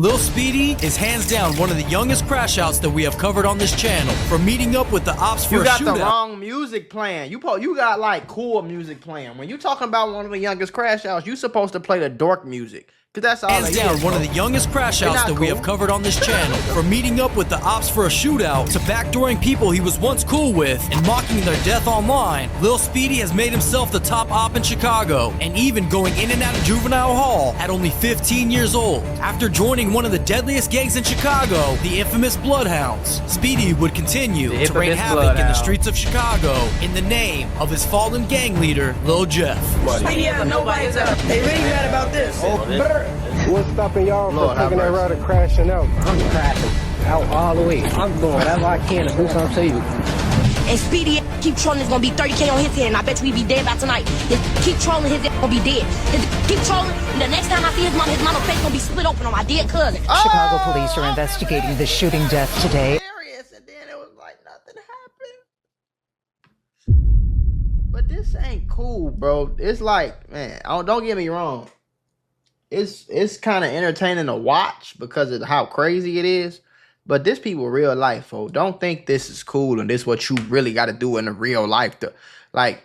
Lil Speedy is hands down one of the youngest crash outs that we have covered on this channel. From meeting up with the ops for a shootout. You got the wrong music playing. You got like cool music playing. When you talking about one of the youngest crash outs, you supposed to play the dork music. Cause that's all hands down one of the youngest crash outs that we have covered on this channel. From meeting up with the ops for a shootout to backdooring people he was once cool with and mocking their death online, Lil Speedy has made himself the top op in Chicago, and even going in and out of juvenile hall at only 15 years old. After joining one of the deadliest gangs in Chicago, the infamous Bloodhounds, Speedy would continue to rain havoc in the streets of Chicago in the name of his fallen gang leader, Lil Jeff. Speedy, nobody's up. They really mad about this. What's stopping y'all from taking that route and crashing out? I'm crashing out all the way. I'm doing whatever I can to do something to you. And Speedy keep trolling, it's gonna be 30K on his head, and I bet you he be dead by tonight. Keep trolling, his gonna be dead. Keep trolling, and the next time I see his mama face gonna be split open on my dead cousin. Chicago police are investigating the shooting death today. And then it was like nothing happened. But this ain't cool, bro. It's like, man, don't get me wrong. It's kind of entertaining to watch because of how crazy it is. But this people real life, folks. Don't think this is cool and this what you really got to do in the real life.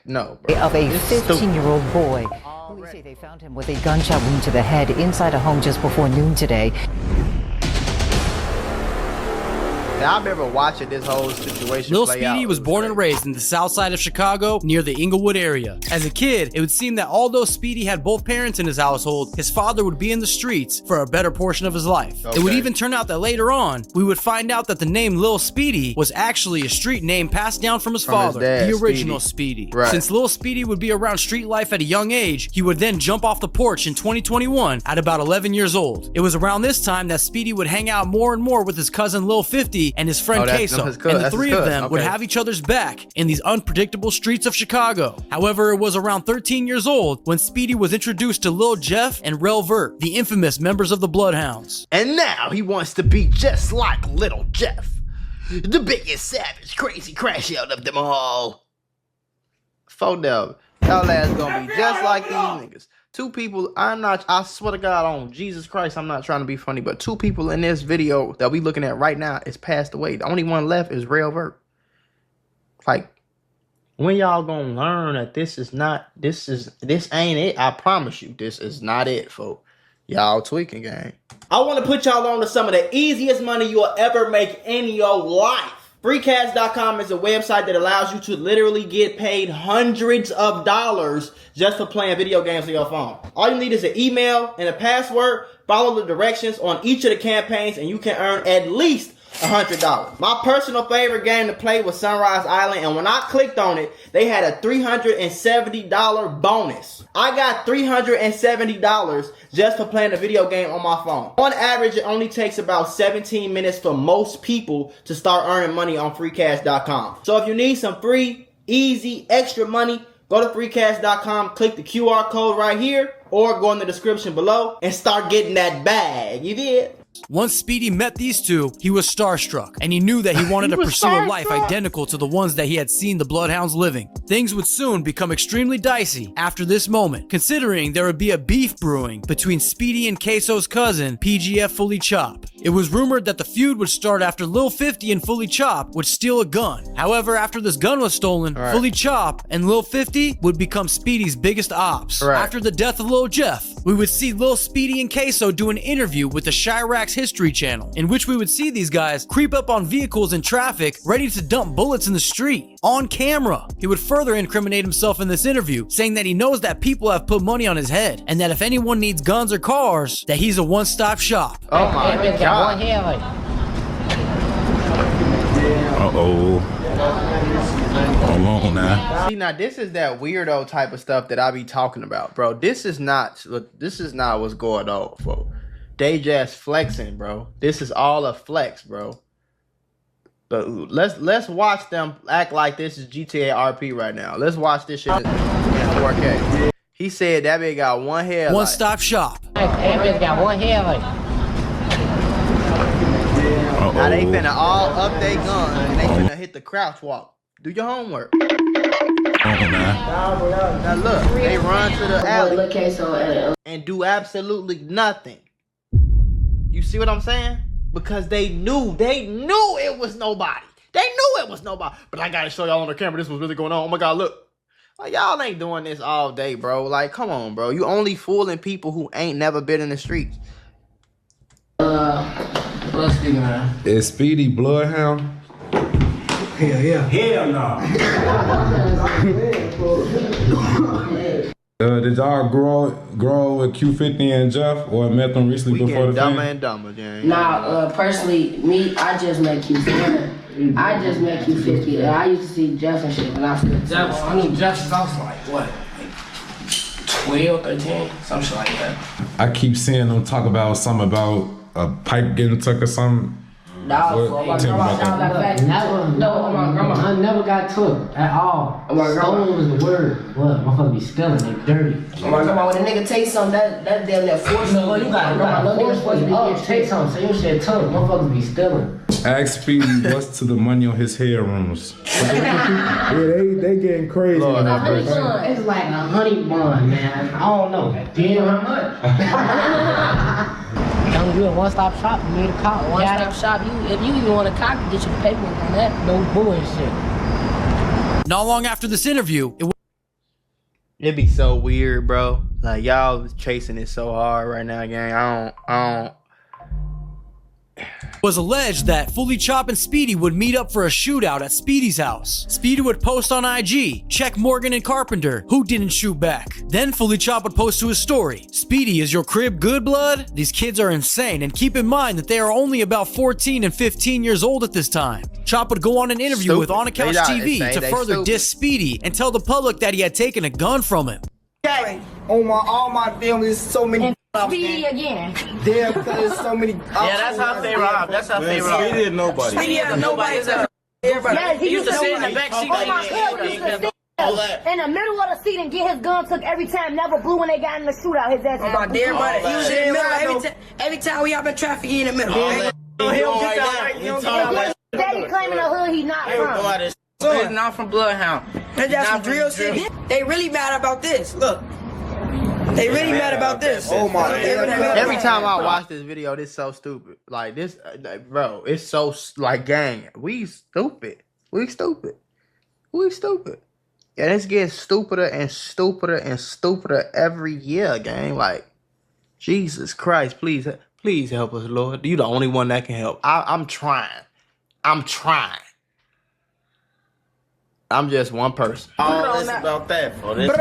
No, bro. Of a 15-year-old boy. Police say they found him with a gunshot wound to the head inside a home just before noon today. I remember watching this whole situation Lil play Speedy out. was born and raised in the south side of Chicago near the Inglewood area. As a kid, it would seem that although Speedy had both parents in his household, his father would be in the streets for a better portion of his life. Okay. It would even turn out that later on, we would find out that the name Lil Speedy was actually a street name passed down from his father, dad, the original Speedy. Right. Since Lil Speedy would be around street life at a young age, he would then jump off the porch in 2021 at about 11 years old. It was around this time that Speedy would hang out more and more with his cousin Lil 50 and his friend Queso, and the three of them would have each other's back in these unpredictable streets of Chicago. However, it was around 13 years old when Speedy was introduced to Lil Jeff and Rel Vert, the infamous members of the Bloodhounds. And now he wants to be just like Little Jeff, the biggest savage crazy crash out of them all. Y'all ass gonna be just like these niggas. Two people, I swear to God on Jesus Christ, I'm not trying to be funny, but two people in this video that we looking at right now is passed away. The only one left is Rel Vert. Like, when y'all gonna learn that this ain't it? I promise you, this is not it, folks. Y'all tweaking, gang. I want to put y'all on to some of the easiest money you'll ever make in your life. Freecash.com is a website that allows you to literally get paid hundreds of dollars just for playing video games on your phone. All you need is an email and a password. Follow the directions on each of the campaigns and you can earn at least $100. My personal favorite game to play was Sunrise Island, and when I clicked on it, they had a $370 bonus. I got $370 just for playing a video game on my phone. On average, it only takes about 17 minutes for most people to start earning money on freecash.com. So if you need some free, easy, extra money, go to freecash.com, click the QR code right here, or go in the description below and start getting that bag. You did? Once Speedy met these two, he was starstruck, and he knew that he wanted to pursue a life identical to the ones that he had seen the Bloodhounds living. Things would soon become extremely dicey after this moment, considering there would be a beef brewing between Speedy and Queso's cousin, PGF Fully Chop. It was rumored that the feud would start after Lil 50 and Fully Chop would steal a gun. However, after this gun was stolen, Fully Chop and Lil 50 would become Speedy's biggest ops. After the death of Lil Jeff, we would see Lil Speedy and Queso do an interview with the Chirac's History Channel, in which we would see these guys creep up on vehicles in traffic, ready to dump bullets in the street, on camera. He would further incriminate himself in this interview, saying that he knows that people have put money on his head, and that if anyone needs guns or cars, that he's a one-stop shop. Oh my God. Uh-oh. Hold on now. See, now this is that weirdo type of stuff that I be talking about, bro. This is not what's going on, folks. They just flexing, bro. This is all a flex, bro. But let's watch them act like this is GTA RP right now. Let's watch this shit in 4K. He said that bitch got one headlight. One-stop shop. That bitch got one headlight. Now they finna all up their guns and they finna hit the crouch walk. Do your homework. Now look, they run to the alley and do absolutely nothing. You see what I'm saying? Because they knew it was nobody. They knew it was nobody. But I gotta show y'all on the camera this was really going on. Oh my God, look. Like, y'all ain't doing this all day, bro. Like, come on, bro. You only fooling people who ain't never been in the streets. What's the man? Is Speedy Bloodhound? Hell yeah. Hell no. Did y'all grow with Q50 and Jeff, or met them recently We before the dumber thing? and dumber, gang. Nah, personally, me, I just met Q50. I just met Q50. I used to see Jeff and shit when I was Jeff, I knew Jeff since I was like, what? 12, 13, some shit like that. I keep seeing them talk about something about a pipe getting took or something. Dog, What? my Tell me grandma, about that. my grandma. I never got took at all. Stolen was the word. What? Motherfuckers be stealing, they dirty. My grandma, when a nigga take something, that damn near force. No, you got no niggas supposed to be getting take something, so you shit took. Motherfuckers be stealing. Ask Speedy what's to the money on his hair rooms. Yeah, they getting crazy. Lord, have Honey mercy. bun. It's like a honey bun, man. I don't know. Damn, how much? Don't do a one-stop shop. You need a cop. One-stop shop. If you even want a cop, get you the paperwork on that. No bullshit. Not long after this interview, It'd be so weird, bro. Like, y'all chasing it so hard right now, gang. I don't. was alleged that Fully Chop and Speedy would meet up for a shootout at Speedy's house. Speedy would post on IG, check Morgan and Carpenter, who didn't shoot back. Then Fully Chop would post to his story, Speedy, is your crib good, blood? These kids are insane, and keep in mind that they are only about 14 and 15 years old at this time. Chop would go on an interview with On a Couch TV to further diss Speedy and tell the public that he had taken a gun from him. Okay. All my family is so many. Speedy again. Damn, because there's so many. Yeah, that's how they rob. That's how they rob. Speedy and nobody. Speedy is nobody. Yeah, He used to sit in the back seat. Oh, my cousin used to sit in the middle of the seat and get his gun took every time. Never blew when they got in the shootout. His ass. Oh my dear brother, he was in the middle. Every time we hop in traffic, he in the middle. Daddy claiming the hood he not from. He's not from Bloodhound. That's just from drill city. They really mad about this. Look. They really mad about this. Oh my God. Every time I watch this video, this so stupid. Like this, bro, it's so like, gang, we stupid. We stupid. And it's getting stupider and stupider and stupider every year, gang. Like, Jesus Christ, please help us, Lord. You the only one that can help. I'm trying. I'm just one person. All this about that, for this.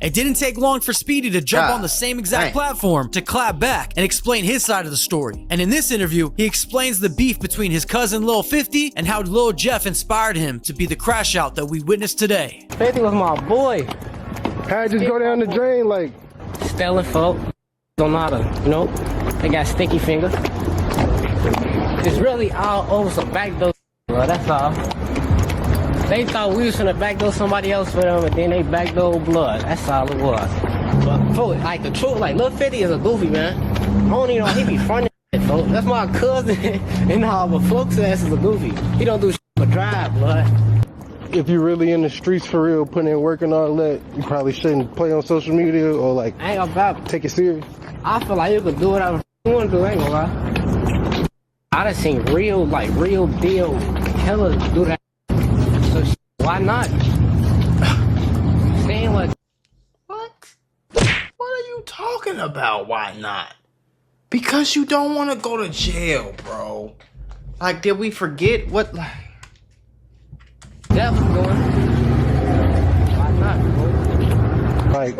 It didn't take long for Speedy to jump on the same exact platform to clap back and explain his side of the story. And in this interview, he explains the beef between his cousin Lil 50 and how Lil Jeff inspired him to be the crash out that we witnessed today. 50 was my boy. How'd just go down the drain like? Stealing folk. Don't know how to, they got sticky fingers. It's really all over some backdoor, bro, that's all. They thought we was gonna backdoor somebody else for them, and then they backdoor blood. That's all it was. But folks, like the truth, like Lil 50 is a goofy, man. I don't even know, he be funny, folks. That's my cousin, and all, but folks' ass is a goofy. He don't do shit but drive, blood. If you're really in the streets for real, putting in work and all that, you probably shouldn't play on social media or like I ain't about take it serious. I feel like you could do whatever you want to do, I ain't gonna lie. I done seen real deal killers do that. So why not? Saying what? What are you talking about? Why not? Because you don't want to go to jail, bro. Like, did we forget what? Like, Definitely going. Why not, bro? Like,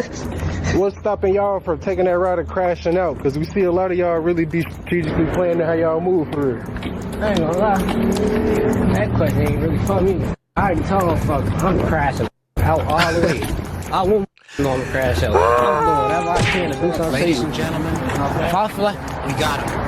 what's stopping y'all from taking that route and crashing out? Because we see a lot of y'all really be strategically planning how y'all move for real. I ain't gonna lie. That question ain't really for me. I already told them, fuck, I'm crashing out all the way. I won't gonna crash out. I'm doing whatever I can to do something. Ladies and gentlemen, if I feel like we got him.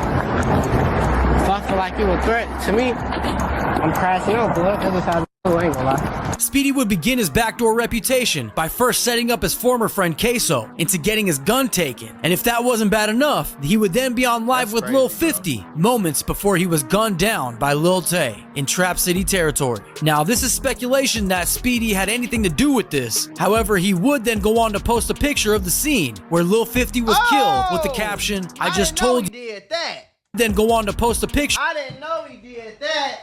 If I feel like you're a threat to me, I'm crashing out, blood. That's just how I ain't gonna lie. Speedy would begin his backdoor reputation by first setting up his former friend Queso into getting his gun taken. And if that wasn't bad enough, he would then be on live with Lil 50 moments before he was gunned down by Lil Tay in Trap City territory. Now, this is speculation that Speedy had anything to do with this. However, he would then go on to post a picture of the scene where Lil 50 was killed with the caption, I just told you. Did that. then go on to post a picture. I didn't know he did that.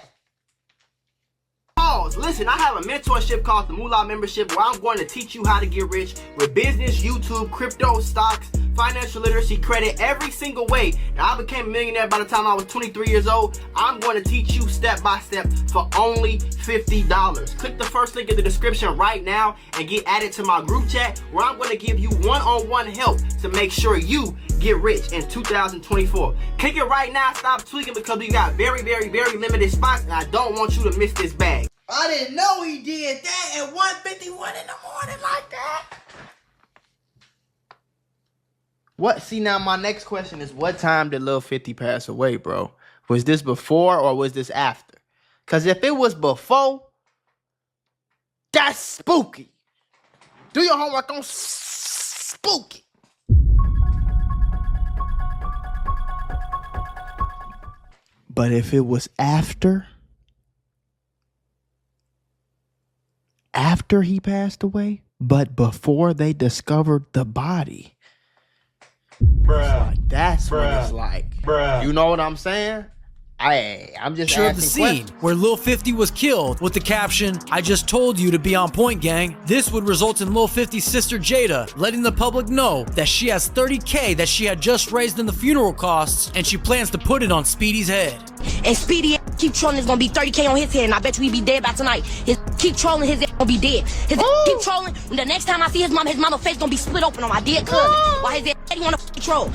Pause. Listen, I have a mentorship called the Moolah Membership where I'm going to teach you how to get rich with business, YouTube, crypto, stocks, financial literacy, credit, every single way. Now, I became a millionaire by the time I was 23 years old. I'm going to teach you step by step for only $50. Click the first link in the description right now and get added to my group chat where I'm going to give you one-on-one help to make sure you get rich in 2024. Click it right now. Stop tweaking because we got very, very, very limited spots and I don't want you to miss this bag. I didn't know he did that at 1:51 in the morning like that. What? See, now my next question is, what time did Lil 50 pass away, bro? Was this before or was this after? Because if it was before, that's spooky. Do your homework on spooky. But if it was after he passed away, but before they discovered the body, bruh, that's what it's like. Bruh. You know what I'm saying? I'm just Picture of the asking scene questions. where Lil 50 was killed with the caption, "I just told you to be on point, gang." This would result in Lil 50's sister Jada letting the public know that she has $30K that she had just raised in the funeral costs and she plans to put it on Speedy's head. And Speedy keep trolling, it's gonna be 30K on his head, and I bet you he be dead by tonight. Keep trolling, his gonna be dead. Keep trolling, and the next time I see his mama face gonna be split open on my dead cousin. Why his daddy wanna troll?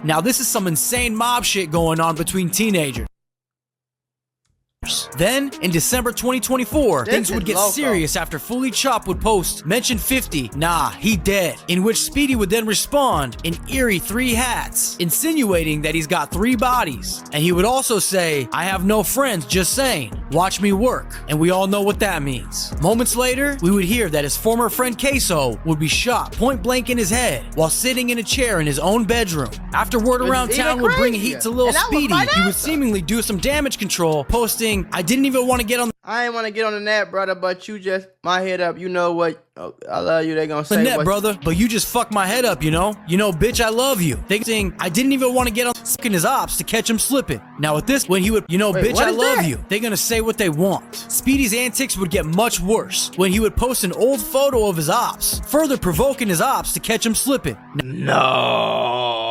Now this is some insane mob shit going on between teenagers. Then, in December 2024, things would get serious after Fully Chop would post, "Mention 50, nah, he dead," in which Speedy would then respond in eerie 3 hats, insinuating that he's got 3 bodies. And he would also say, "I have no friends, just saying, watch me work," and we all know what that means. Moments later, we would hear that his former friend Queso would be shot point blank in his head while sitting in a chair in his own bedroom. After word around town would bring heat to Lil Speedy, he would seemingly do some damage control, posting, "I didn't even want to get on I ain't want to get on the net, brother, but you just, my head up, you know what? Oh, I love you, they gonna the say net, what brother, but you just fucked my head up, you know? You know, bitch, I love you." They saying, "I didn't even want to get on in his ops to catch him slipping." Now with this, when he would, "You know, Wait, bitch, what I is love that? you," they gonna say what they want. Speedy's antics would get much worse when he would post an old photo of his ops, further provoking his ops to catch him slipping. No.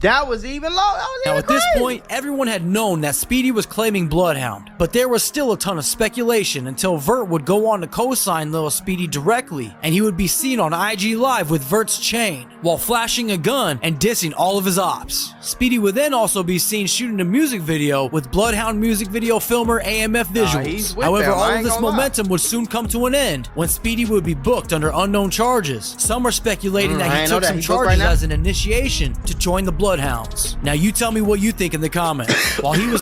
That was even low. Now at this point, everyone had known that Speedy was claiming Bloodhound, but there was still a ton of speculation until Vert would go on to co-sign Lil Speedy directly, and he would be seen on IG Live with Vert's chain, while flashing a gun and dissing all of his ops. Speedy would then also be seen shooting a music video with Bloodhound music video filmer AMF Visuals. However, all of this momentum would soon come to an end when Speedy would be booked under unknown charges. Some are speculating that he took some charges as an initiation to join the Bloodhounds. Now you tell me what you think in the comments. While he was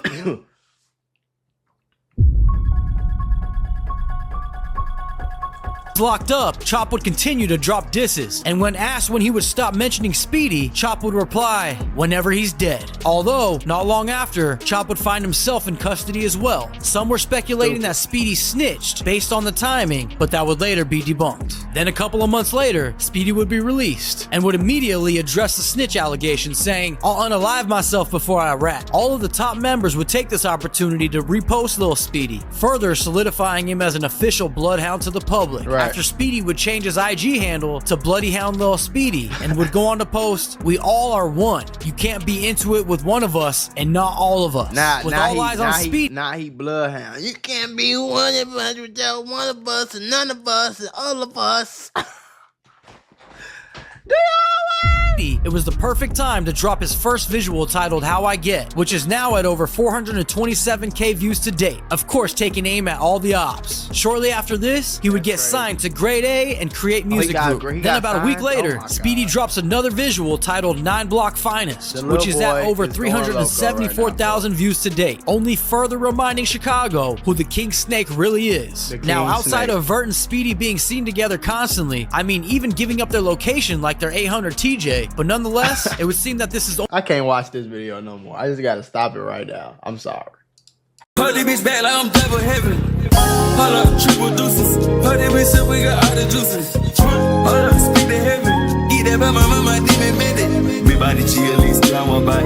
locked up, Chop would continue to drop disses, and when asked when he would stop mentioning Speedy, Chop would reply, "Whenever he's dead." Although, not long after, Chop would find himself in custody as well. Some were speculating that Speedy snitched based on the timing, but that would later be debunked. Then a couple of months later, Speedy would be released, and would immediately address the snitch allegations, saying, "I'll unalive myself before I rat." All of the top members would take this opportunity to repost Lil Speedy, further solidifying him as an official Bloodhound to the public. After Speedy would change his IG handle to Bloody Hound Lil Speedy and would go on to post, "We all are one. You can't be into it with one of us and not all of us." With all eyes on Speedy. Nah, he Bloodhound. You can't be one of us without one of us and none of us and all of us. It was the perfect time to drop his first visual titled "How I Get," which is now at over 427K views to date, of course taking aim at all the ops. Shortly after this, he would get signed to Grade A and Create Music Group. Then about a week later, Speedy drops another visual titled 9 Block Finest, which is at over 374,000 views to date, only further reminding Chicago who the King Snake really is. Now outside of Vert and Speedy being seen together constantly, I mean even giving up their location like their 800 TJ, but nonetheless, it would seem that this is... I can't watch this video no more. I just gotta stop it right now. I'm sorry. Put this bitch back like I'm double heaven. Hold up, triple deuces. Put this bitch up, we got all the juices. Hold up, speak to heaven. Eat that by my mama, demon minute. Me body chill, still I want back.